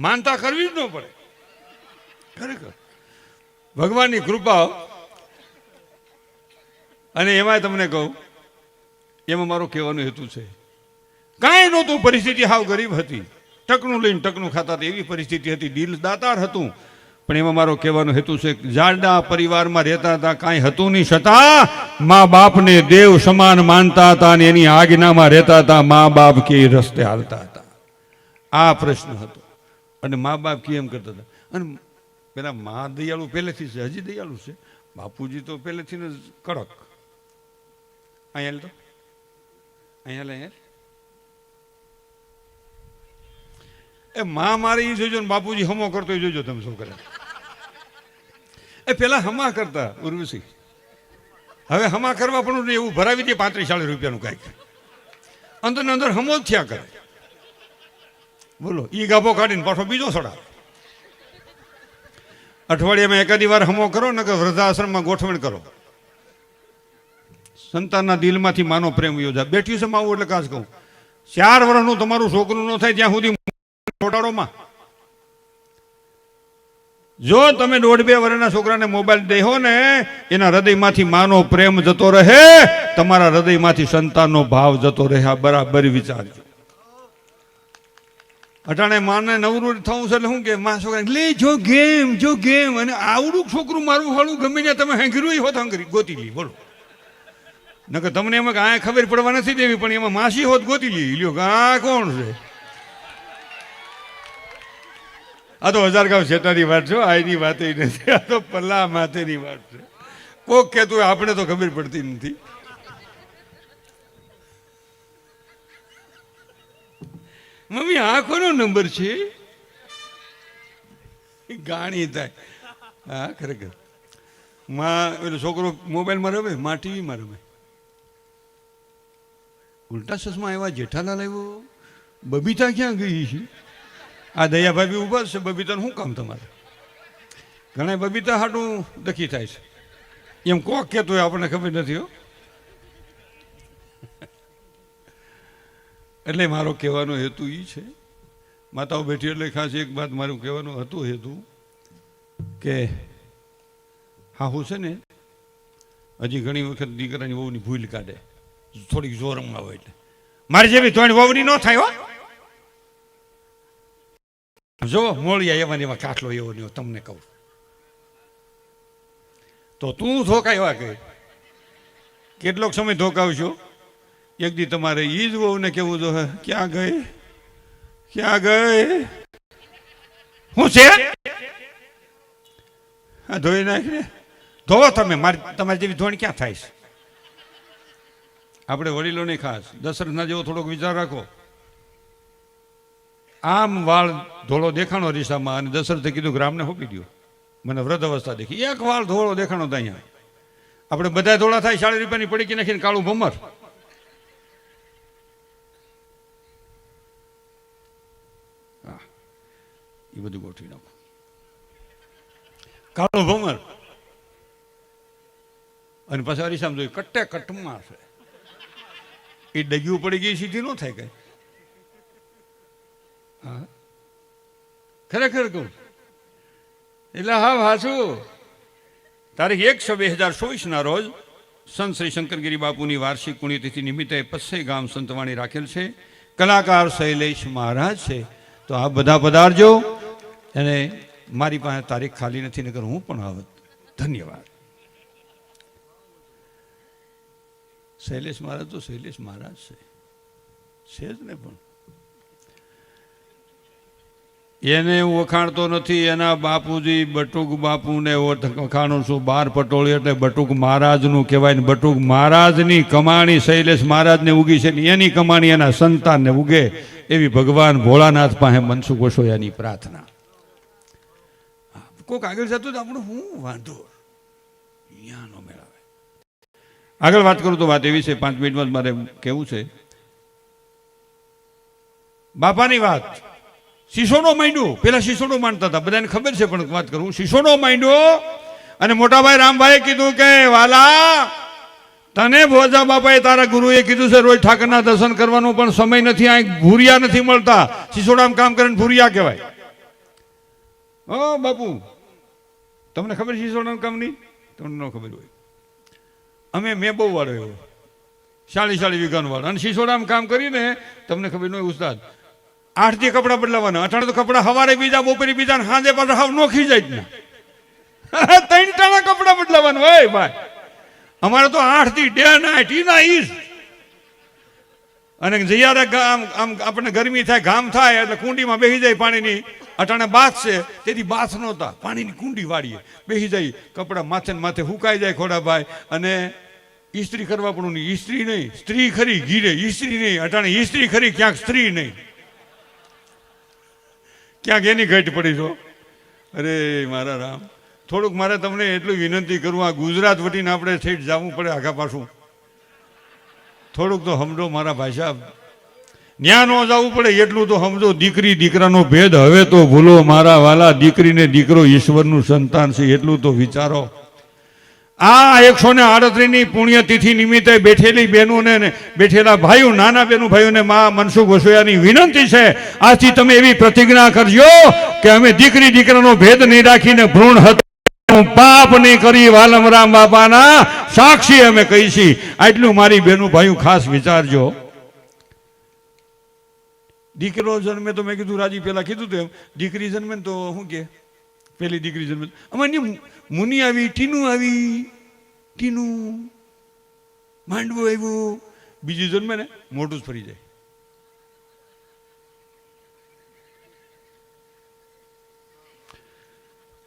માનતા કરવી જ ન પડે. ખરેખર ભગવાનની કૃપા. અને એમાં તમને કહું, એમાં મારો કહેવાનો હેતુ છે કાંઈ નહોતું. પરિસ્થિતિ હાવ ગરીબ હતી. ટકનું લઈને ટકનું ખાતા હતા એવી પરિસ્થિતિ હતી. દિલ દાતાર હતું. પણ એમાં મારો કહેવાનો હેતુ છે જાડા પરિવારમાં રહેતા હતા, કાંઈ હતું નહીં, છતાં મા બાપને દેવ સમાન માનતા હતા અને એની આજ્ઞામાં રહેતા હતા. મા બાપ કે રસ્તે હાલતા હતા. આ પ્રશ્ન હતો. અને મા બાપ કેમ કરતા હતા. અને પેલા મા દયાળુ પહેલેથી છે, હજી દયાળુ છે. બાપુજી તો પહેલેથી જ કડક. અહીંયા તો અહીંયા એ માં મારે એ જોજો ને બાપુજી હમો કરતો એ જોજો તમે છોકરા. એ પેલા હમા કરતા ઉર્વશી, હવે હમા કરવા પણ એવું ભરાવી દે 35-40 રૂપિયાનું કાંઈક, અંદર ને અંદર હમો જ થયા કરે. બોલો ઈ ગાભો કાઢીને પાછો બીજો સડા. અઠવાડિયામાં એકાદી વાર હમો કરો ને કે વૃદ્ધાશ્રમમાં ગોઠવણ કરો. સંતાનના દિલમાંથી માનો પ્રેમ યોજા. બેઠ્યું છે માવું એટલે કાચ કહું, 4 વર્ષનું તમારું છોકરું ન થાય ત્યાં સુધી છોટાડોમાં. જો તમે 1.5-2 વર્ષના છોકરાને મોબાઈલ દેહો ને, એના હૃદયમાંથી માનો પ્રેમ જતો રહે, તમારા હૃદયમાંથી સંતાનનો ભાવ જતો રહે. આ બરાબર વિચારજો. અટાણે માને નવરું થવું છે એટલે શું કે માં છોકરા લે જો ગેમ અને આવડું છોકરું મારું હાળું ગમે ત્યાં તમે હેંગરું હોત હંગરી ગોતી લી. બોલો નકર તમને એમાં આ ખબર પડવા નથી દેવી, પણ એમાં માસી હોત ગોતી લી લ્યો કે આ કોણ છે. આ તો હજારગાંવ શેતાની વાત છે, આની વાત નથી, આ તો પલ્લા માથેની વાત છે. કોક કહેતું આપણે તો ખબર પડતી નથી. મમ્મી આ કોનો નંબર છે? ગાણી થાય. હા ખરેખર માં પેલો છોકરો મોબાઈલમાં રમે, માં ટીવીમાં રમે. ઉલટા ચશ્મા એવા જેઠાલાલ આવ્યો, બબીતા ક્યાં ગઈ છે? આ દયાભાભી ઉભા છે, બબીતાનું શું કામ તમારે? ઘણા બબીતા હાટું દખી થાય છે, એમ કોક કહેતો હોય આપણને ખબર નથી હો. એટલે મારો કહેવાનો હેતુ એ છે, માતાઓ બેઠી એટલે ખાસ એક વાત મારું કહેવાનું હતું હેતુ કે હા હું છે ને હજી ઘણી વખત દીકરાની વહુની ભૂલ કાઢે, થોડીક જોરમમાં હોય એટલે મારી જેવી તોય વહુની ન થાય હો. જો મોળિયા એમાં એમાં કાટલો એવો નહીં, તમને કહું તો તું ધોકાય કે કેટલોક સમય ધોકાવશો. એક દી તમારે ઈ જ વહુને કેવું જો ક્યાં ગઈ શું છે હા ધોઈ નાખીને ધોવો તમે. તમારી જેવી ધોણી ક્યાં થાય છે? આપણે વડીલોને ખાસ દશરથના જેવો થોડોક વિચાર રાખો. આમ વાળ ધોળો દેખાણો રીસામાં, અને દશરથે કીધું કે રામને હોપી દો, મને વૃદ્ધ અવસ્થા દેખી. એક વાળ ધોળો દેખાણો તો અહીંયા આપણે બધા ધોળા થાય, 40 રૂપિયાની પડીકી નાખીને કાળું ભમર. હા એ બધું ગોઠવી નાખો, કાળું ભમર. અને પછી અરીસામાં જોયું કટ્ટે કટમાં છે, એ ડગ્યું પડી ગઈ સીધી ન થાય કઈ. હા ખરેખર કહું એટલે હા હાચું. તારીખ 1/6/2024 રોજ સંત શ્રી શંકરગીરી બાપુની વાર્ષિક પુણ્યતિથિ નિમિત્તે પસ્સઈ ગામ સંતવાણી રાખેલ છે. કલાકાર શૈલેષ મહારાજ છે, તો આપ બધા પધારજો. અને મારી પાસે તારીખ ખાલી નથી, નકર હું પણ આવત. ધન્યવાદ. શૈલેષ મહારાજ તો શૈલેષ મહારાજ છે જ ને, પણ એને હું વખાણતો નથી. એના બાપુજી બટુક બાપુને વખાણું છું. 12 પટોળી એટલે બટુક મહારાજનું કહેવાય ને. બટુક મહારાજની કમાણી શૈલેષ મહારાજને ઉગી છે, એની કમાણી એના સંતાનને ઉગે એવી ભગવાન ભોળાનાથ પાસે મનસુખ વસોયાની પ્રાર્થના. કોઈક આગળ જતું તો આપણું શું વાંધો અહીંયા નો મેળાવે. આગળ વાત કરું તો વાત એવી છે, 5 મિનિટમાં મારે કેવું છે બાપાની વાત. શીશોડો માંડ્યો, પેલા શીશોડો માંડતા હતા, બધાને ખબર છે, પણ વાત કરું. શીશોડો માંડ્યો અને મોટાભાઈ રામભાઈએ કીધું કે વાલા તને ભોજા બાપાએ તારા ગુરુએ કીધું છે રોજ ઠાકરના દર્શન કરવાનું, પણ સમય નથી, આ ભૂરિયા નથી મળતા. શીશોડામાં કામ કરીને ભૂરિયા કહેવાય. ઓ બાપુ તમને ખબર શીશોડાનું કામ નહીં? તમને ન ખબર હોય. મેં બહુ વાળો એવો 40 વીઘાનો વાળો, અને શીશોડામાં કામ કરીને તમને ખબર ન હોય ઉસ્તાદ 8 દી કપડા બદલાવાના. અઠાણે તો કપડા સવારે બીજા, બપોરે બીજા, સાંજે પાછા હાવ નોખી જાય ને 3 ટાણા કપડા બદલાવાનું હોય ભાઈ. અમારે તો 8 દી ડે નાઇટ ઈના ઈઝ. અને જયારે આમ આપણને ગરમી થાય, ઘામ થાય એટલે કુંડીમાં બેસી જાય પાણીની. અટાણે બાથ છે, તેથી બાથ નહોતા, પાણીની કુંડી વાળીએ બેસી જાય, કપડા માથે ને માથે હુકાઈ જાય ખોડાભાઈ. અને ઈસ્ત્રી કરવા પણ નહીં. ઈસ્ત્રી નહીં, સ્ત્રી ખરી ઘીરે, ઈસ્ત્રી નહીં. અટાણે ઈસ્ત્રી ખરી, ક્યાંક સ્ત્રી નહીં. ક્યાંક એની ઘટ પડી છો. અરે મારા રામ, થોડુંક મારે તમને એટલું વિનંતી કરું, આ ગુજરાત વટીને આપણે ઠેઠ જવું પડે આગા પાછું. થોડુંક તો સમજો મારા ભાઈ સાહેબ, ન્યા ન જવું પડે એટલું તો સમજો. દીકરી દીકરાનો ભેદ હવે તો ભૂલો મારા વાલા. દીકરીને દીકરો ઈશ્વરનું સંતાન છે એટલું તો વિચારો. આ 138ની પુણ્યતિથિ નિમિત્તે બેઠેલી બહેનોને બેઠેલા ભાઈઓ, નાના બહેનો ભાઈઓને મા મનસુખ વસોયાની વિનંતી છે, આજથી તમે એવી પ્રતિજ્ઞા કરજો કે અમે દીકરી દીકરાનો ભેદ નહીં રાખીને ભ્રૂણ હત્યાનું પાપ નહીં કરી. વાલમરામ બાપાના સાક્ષી અમે કહીશી. આટલું મારી બહેનો ભાઈઓ ખાસ વિચારજો. દીકરો જન્મે તો મેં કીધું, રાજી પેલા કીધું તેમ, દીકરી જન્મે તો શું કે પેલી દીકરી જન્મે અમારી મુનિ આવી, ટીનું આવી, ટીનું માંડવું આવ્યું. બીજી જન્મે ને મોઢું જ ફરી જાય.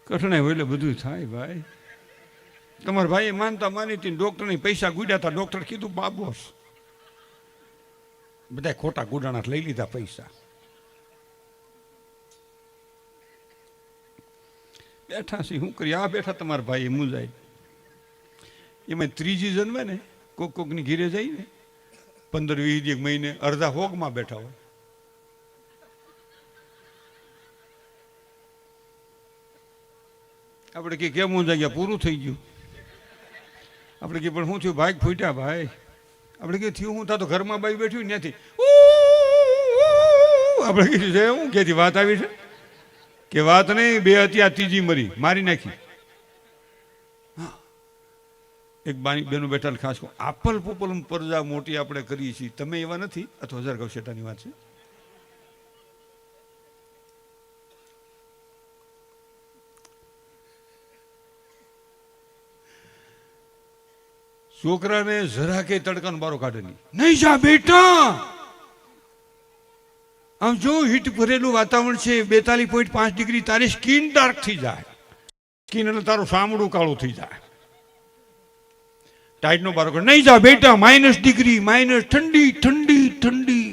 કઠણાઈ હોય એટલે બધું થાય ભાઈ. તમારા ભાઈએ માનતા માની હતી, ડોક્ટરની પૈસા ગુડ્યા હતા. ડોક્ટર કીધું બાબોસ, બધા ખોટા ગુડાણા લઈ લીધા પૈસા. બેઠા છે શું કરી? આ બેઠા તમારા ભાઈ મુંજાય. એમાં ત્રીજી જન્મે ને કોકની ઘીરે જાય ને 15-20 મહિને અડધા હોગમાં બેઠા હોય. આપણે કે કેમ મુંજાઈ ગયા, પૂરું થઈ ગયું. આપણે કે પણ શું થયું? ભાગ ફૂટ્યા ભાઈ. આપણે કે થયું હું થતો? ઘરમાં બાઈ બેઠ્યું ત્યાંથી આપણે કીધું છે હું ક્યાંથી વાત આવી છે કે વાત નહીં, 2 હતી, આ ત્રીજી મરી, મારી નાખી. એક બાની બેનો બેઠા ખાસ કહું, આપલ પોપલ પરજા મોટી આપણે કરીએ છીએ, તમે એવા નથી. આ તો 1000 ગૌશેટાની વાત છે. છોકરાને જરા કે તડકાનો બારો કાઢે નહીં જા બેટા. આમ જો હીટ ભરેલું વાતાવરણ છે, 42.5 ડિગ્રી, તારી સ્કિન ડાર્ક થઈ જાય. સ્કિન એટલે તારું સામડું કાળું થઈ જાય. ટાઈટનો બારો કાઢે નહીં જા બેટા, -ડિગ્રી, માઇનસ, ઠંડી ઠંડી ઠંડી.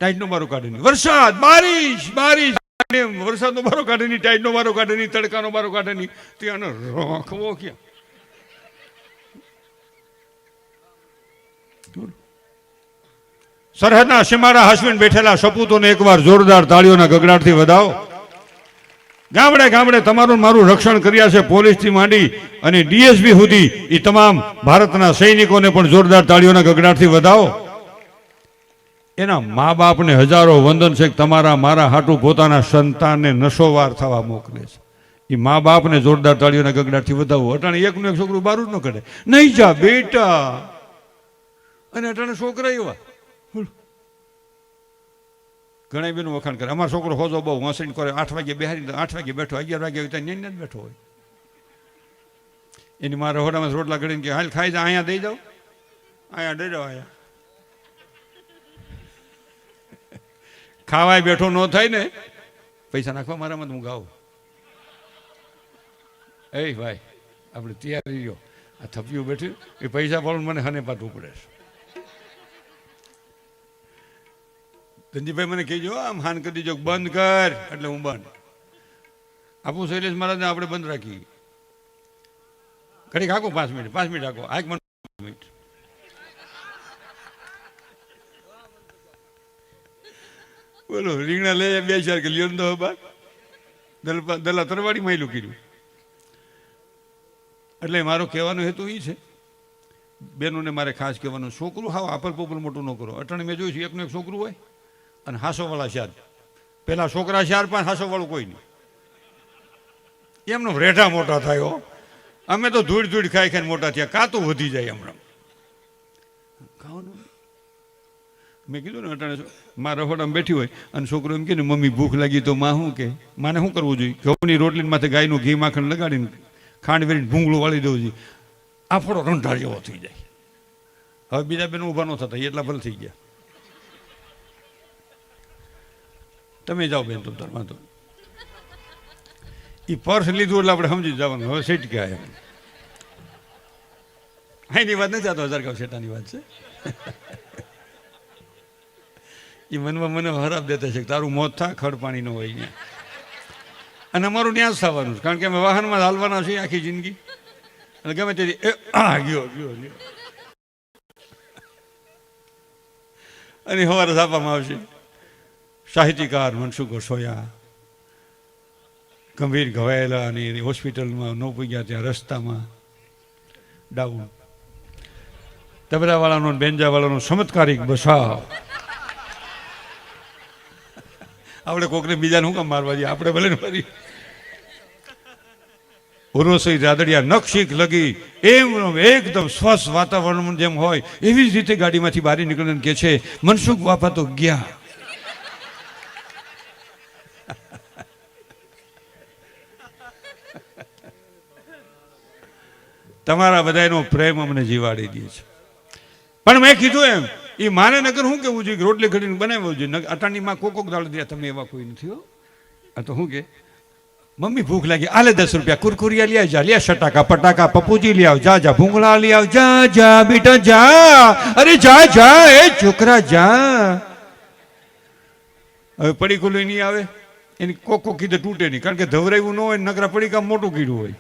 ટાઈટનો બારો કાઢે નહીં. વરસાદ, બારિશ બારિશ, વરસાદનો બારો કાઢે નહીં, ટાઈટનો બારો કાઢે નહીં, તડકાનો બારો કાઢે નહીં. ત્યાં રોકવો ક્યાં? સરહદના સીમાડા હાસવીને બેઠેલા સપૂતોને એકવાર જોરદાર તાળીઓના ગગડાટથી વધાવો. ગામડે ગામડે તમારું મારું રક્ષણ કર્યા છે, પોલીસથી માંડી અને ડીએસપી સુધી. એ તમામ ભારતના સૈનિકોને પણ જોરદાર તાળીઓના ગગડાટથી વધાવો. એના મા બાપને હજારો વંદન છે, તમારા મારા હાટું પોતાના સંતાનને નશોવાર થવા મોકલે છે. એ મા બાપને જોરદાર તાળીઓના ગગડાટથી વધાવો. અટાણે એકનું એક છોકરું બારું જ ન કરે નહીં જા બેટા. અને અટાણે છોકરા એવા ઘણા બેનું વખાણ કરે, અમારો છોકરો હોજો બહુ હસીને કરે, 8 વાગે બેહારી 8 વાગે બેઠો, 11 વાગે ત્યાં જ બેઠો હોય. એની મારા રહોડામાં રોટલા ઘડીને કે હાલ ખાઈ જા, અહીંયા દઈ જાઓ, અહીંયા દઈ જાઓ. અહીંયા ખાવાય બેઠો ન થાય ને, પૈસા નાખવા મારામાં હું ગાઉં. એ ભાઈ આપણે તૈયારી રહ્યો, આ થપ્યું બેઠ્યું એ પૈસા પાડું મને હને પાટવું પડે છે. ધનજીભાઈ મને કહેજો આમ હાન કરી દીજો, બંધ કર એટલે હું બંધ આપું. શૈલેષ મહારાજને આપણે બંધ રાખી ઘડીક હાકો, 5 મિનિટ હાકો, આગ મને 5 મિનિટ. બોલો રીંગણા લઈ 2-4 કે લ્યો તો બાર દલા તરવાડી માયલું કર્યું. એટલે મારો કહેવાનો હેતુ એ છે, બેનોને મારે ખાસ કહેવાનું, છોકરું હાવ આપલ પોપલ મોટું ન કરો. અટાણે મેં જોયું છે એકનું એક છોકરું હોય અને હાસોવાળા શાર. પેલા છોકરા શાર પણ હાસોવાળું કોઈ નહીં. એમનો રેઠા મોટા થયો. અમે તો ધૂળ ધૂળ ખાઈ ખાઈને મોટા થયા. કાતું વધી જાય હમણાં ખાવાનું. મેં કીધું ને અટાણે મારા રહોડામાં બેઠી હોય અને છોકરો એમ કે ને મમ્મી ભૂખ લાગી તો માં શું કે, માને શું કરવું જોઈએ? ઘઉંની રોટલી માથે ગાયનું ઘી માખણ લગાડીને ખાંડ વેરીને ભૂંગળું વાળી દેવું જોઈએ. આફડો રંઢાળ જેવો થઈ જાય. હવે બીજા બેન ઊભા ન થતા, એટલા ભલે થઈ ગયા. તમે જાઓ બેન, તો વાંધો. એ પર્સ લીધું એટલે આપણે સમજી જવાનું હવે સેટ ક્યાં એમ. અહીંની વાત નથી, આ તો 1000 ગૌશેટાની વાત છે. એ મનમાં મને હરાબ દેતા છે કે તારું મોત થાય, ખડ પાણી ન હોય અહીંયા. અને અમારું ન્યાસ થવાનું છે, કારણ કે અમે વાહનમાં હાલવાના છીએ આખી જિંદગી. અને ગમે તેથી ગયો ગયો ગયો અને સવારે છાપવામાં આવશે સાહિત્યકાર મનસુખ ગોસોયા ગંભીર ઘવાયેલા અને એની હોસ્પિટલમાં ન પૂગ્યા ત્યાં રસ્તામાં ડાઉન. તબલાવાળાનો બેન્જાવાળાનો ચમત્કારિક બસાવ. આપણે કોકને બીજાને શું કામ મારવા દઈએ, આપણે ભલે મારી. ઉર્વશી રાદડિયા નખશીખ લગી એમ એકદમ સ્વસ્થ વાતાવરણ જેમ હોય એવી જ રીતે ગાડીમાંથી બહાર નીકળીને કે છે મનસુખ બાપા તો ગયા. તમારા બધાનો પ્રેમ અમને જીવાડી દે છે. પણ મેં કીધું એમ એ માને નગર શું કેવું જોઈએ, રોટલી ઘડીને બનાવવું જોઈએ. અટાણીમાં કોક દાળ દે, તમે એવા કોઈ નથી હો. આ તો શું કે મમ્મી ભૂખ લાગી, આલે 10 રૂપિયા, કુરકુરિયા લઈ જા, લે સટાકા પટાકા, પપ્પુજી લઈ આવ, જા જા ભૂંગળા લઈ આવ, જા જા બેટા જા, અરે જા જા એ છોકરા જા. હવે પડીકું લઈ નહીં આવે, એની કોકો કીધે તૂટે નહીં, કારણ કે ધવરાયું ન હોય, નકરા પડીકા મોટું કીધું હોય.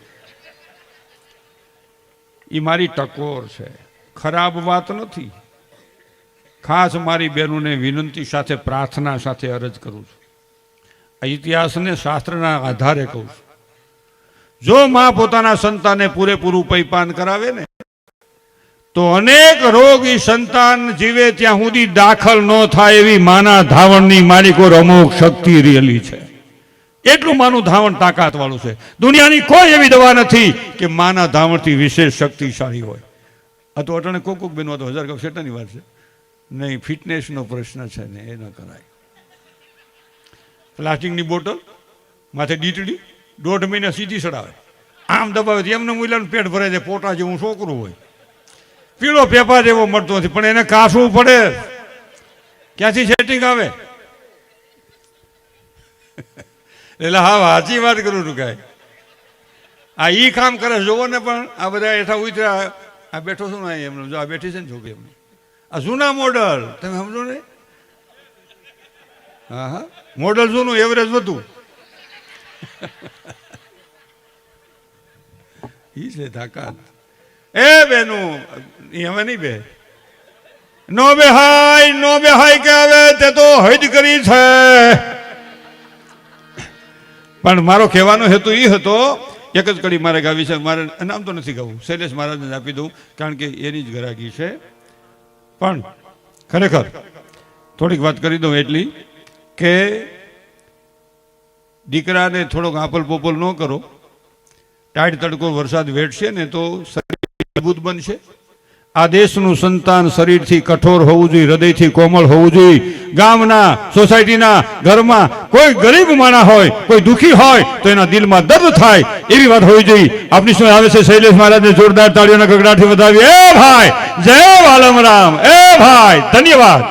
એ મારી ટકોર છે, ખરાબ વાત નથી. ખાસ મારી બહેનોને વિનંતી સાથે પ્રાર્થના સાથે અરજ કરું છું. આ ઇતિહાસને શાસ્ત્રના આધારે કહું છું. જો માં પોતાના સંતાનને પૂરેપૂરું પૈપાન કરાવે ને તો અનેક રોગ એ સંતાન જીવે ત્યાં સુધી દાખલ ન થાય એવી માના ધાવણની મારી કોઈ અમુક શક્તિ રહેલી છે. એટલું માનું ધાવણ તાકાત વાળું છે. દુનિયાની કોઈ એવી દવા નથી કે માના ધાવણથી વિશેષ શક્તિશાળી હોય. આ તો અટાણે કોક બેનો તો 1000 કપ શેટાની વાત છે નહીં. ફિટનેસનો પ્રશ્ન છે ને, એ ન કરાય. પ્લાસ્ટિકની બોટલ માથે ડીટડી 1.5 મહિના સીધી ચડાવે, આમ દબાવે એમને મૂલ્યાનું પેટ ભરાય છે. પોટા જેવું છોકરું હોય, પીળો પેપા જેવો મળતો નથી, પણ એને કાસવું પડે. ક્યાંથી સેટિંગ આવે? એટલે હા સાચી વાત કરું છું. કાંઈ આ ઈ કામ કરે જોવો ને. પણ આ બધા હેઠા ઉતર્યા, આ બેઠો છું ને એમને, જો આ બેઠી છે ને છોકરી એમને, આ જૂના મોડલ, તમે સમજો ને. હા હા, મોડલ જૂનું, એવરેજ વધુ. ઈ છે તાકાત. એ બેનું એ હવે નહીં બે નો બેહાય કે હવે તે તો હદ કરી છે. પણ મારો કહેવાનો હેતુ એ હતો, એક જ કડી મારે ગાવી છે. મારે નામ તો નથી ગાવું, શૈલેષ મહારાજને આપી દઉં, કારણ કે એની જ ગરાગી છે. પણ ખરેખર થોડીક વાત કરી દઉં એટલી કે દીકરાને થોડોક આપલ પોપલ ન કરો. ટાઈટ તડકો વરસાદ વેઠશે ને તો શરીર મજબૂત બનશે. આ દેશનું સંતાન શરીરથી કઠોર હોવું જોઈએ, હૃદયથી કોમળ હોવું જોઈએ. ગામના, સોસાયટીના, ઘરમાં કોઈ ગરીબ માણસ હોય, કોઈ દુઃખી હોય તો એના દિલમાં દર્દ થાય એવી વાત હોવી જોઈએ. આપની શું આવે છે શૈલેષ મહારાજને જોરદાર તાળીઓના ગગડાટથી વધાવી. એ ભાઈ જય વાલમ રામ. એ ભાઈ ધન્યવાદ.